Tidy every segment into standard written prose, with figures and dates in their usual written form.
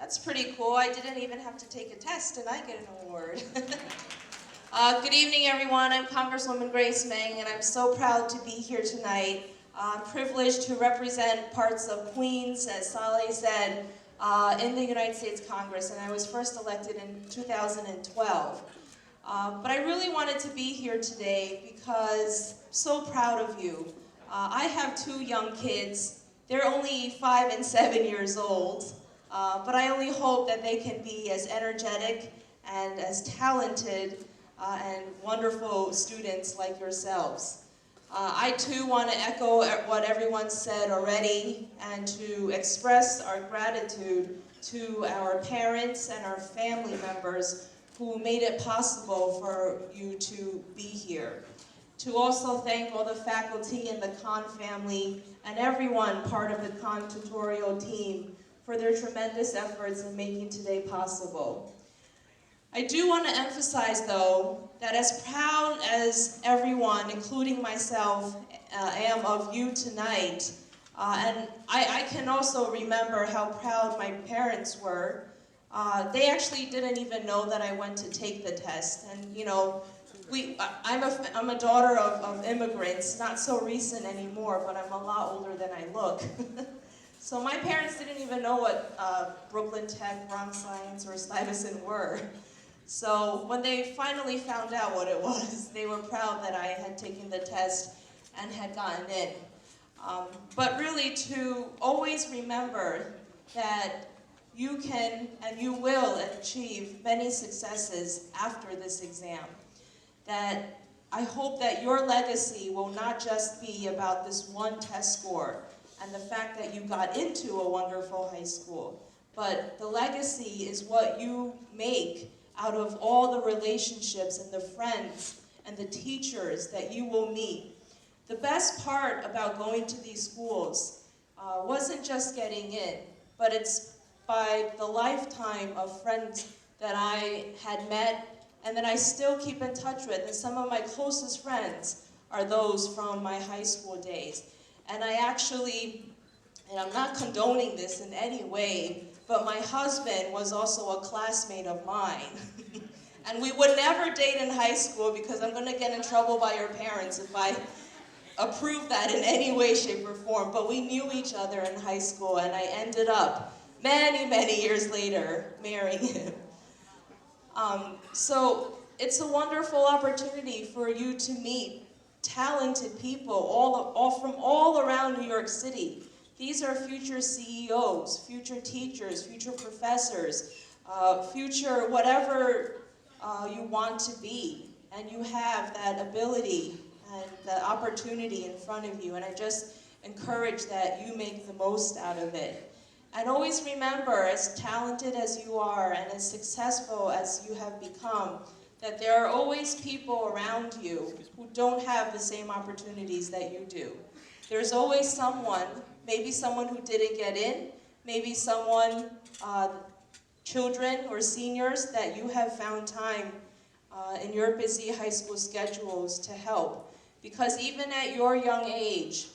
That's pretty cool. I didn't even have to take a test and I get an award. Good evening, everyone. I'm Congresswoman Grace Meng, and I'm so proud to be here tonight. I'm privileged to represent parts of Queens, as Saleh said, in the United States Congress, and I was first elected in 2012. But I really wanted to be here today because I'm so proud of you. I have two young kids. They're only 5 and 7 years old, but I only hope that they can be as energetic and as talented and wonderful students like yourselves. I too want to echo what everyone said already and to express our gratitude to our parents and our family members who made it possible for you to be here. To also thank all the faculty in the Khan family and everyone part of the Khan tutorial team for their tremendous efforts in making today possible. I do want to emphasize, though, that as proud as everyone, including myself, am of you tonight, and I can also remember how proud my parents were. They actually didn't even know that I went to take the test, and you know, I'm a daughter of immigrants, not so recent anymore, but I'm a lot older than I look. So my parents didn't even know what Brooklyn Tech, Bronx Science, or Stuyvesant were. So when they finally found out what it was, they were proud that I had taken the test and had gotten in. But really to always remember that you can and you will achieve many successes after this exam. That I hope that your legacy will not just be about this one test score and the fact that you got into a wonderful high school, but the legacy is what you make out of all the relationships and the friends and the teachers that you will meet. The best part about going to these schools wasn't just getting in, but it's by the lifetime of friends that I had met and that I still keep in touch with. And some of my closest friends are those from my high school days. And I actually, and I'm not condoning this in any way, but my husband was also a classmate of mine. And we would never date in high school because I'm going to get in trouble by your parents if I approve that in any way, shape, or form. But we knew each other in high school, and I ended up, many, many years later, marrying him. So it's a wonderful opportunity for you to meet talented people from all around New York City. These are future CEOs, future teachers, future professors, future whatever you want to be. And you have that ability and the opportunity in front of you. And I just encourage that you make the most out of it. And always remember, as talented as you are and as successful as you have become, that there are always people around you who don't have the same opportunities that you do. There's always someone, maybe someone who didn't get in, maybe someone, children or seniors that you have found time in your busy high school schedules to help. Because even at your young age,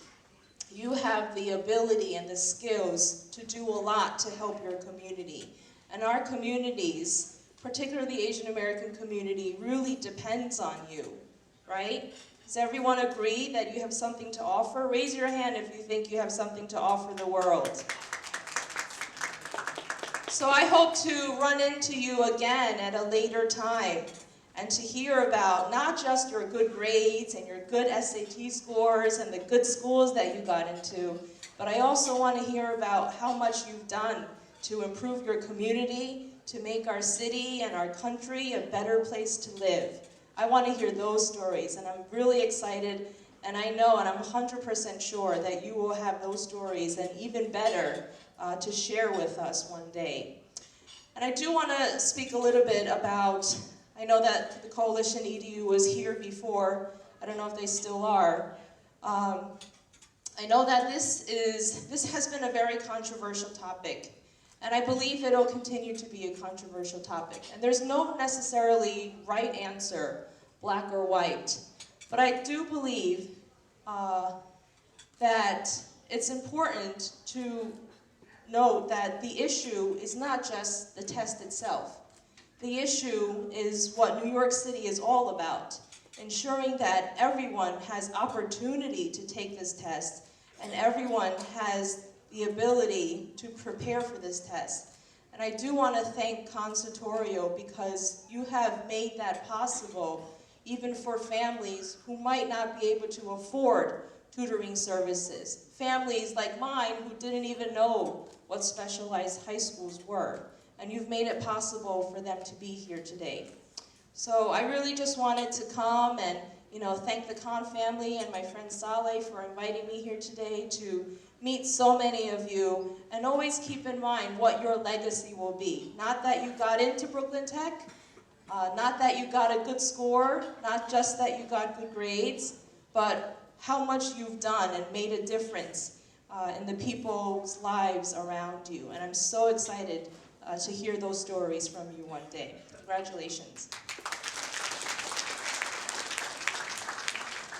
you have the ability and the skills to do a lot to help your community. And our communities, particularly the Asian American community, really depends on you, right? Does everyone agree that you have something to offer? Raise your hand if you think you have something to offer the world. So I hope to run into you again at a later time and to hear about not just your good grades and your good SAT scores and the good schools that you got into, but I also want to hear about how much you've done to improve your community, to make our city and our country a better place to live. I want to hear those stories, and I'm really excited, and I know, and I'm 100% sure that you will have those stories, and even better, to share with us one day. And I do want to speak a little bit about, I know that the Coalition EDU was here before, I don't know if they still are. I know that this has been a very controversial topic, and I believe it'll continue to be a controversial topic. And there's no necessarily right answer, black or white, but I do believe that it's important to note that the issue is not just the test itself. The issue is what New York City is all about, ensuring that everyone has opportunity to take this test and everyone has the ability to prepare for this test. And I do want to thank Consitorio because you have made that possible even for families who might not be able to afford tutoring services. Families like mine who didn't even know what specialized high schools were. And you've made it possible for them to be here today. So I really just wanted to come and thank the Khan family and my friend Saleh for inviting me here today to meet so many of you, and always keep in mind what your legacy will be. Not that you got into Brooklyn Tech, not that you got a good score, not just that you got good grades, but how much you've done and made a difference in the people's lives around you. And I'm so excited to hear those stories from you one day. Congratulations.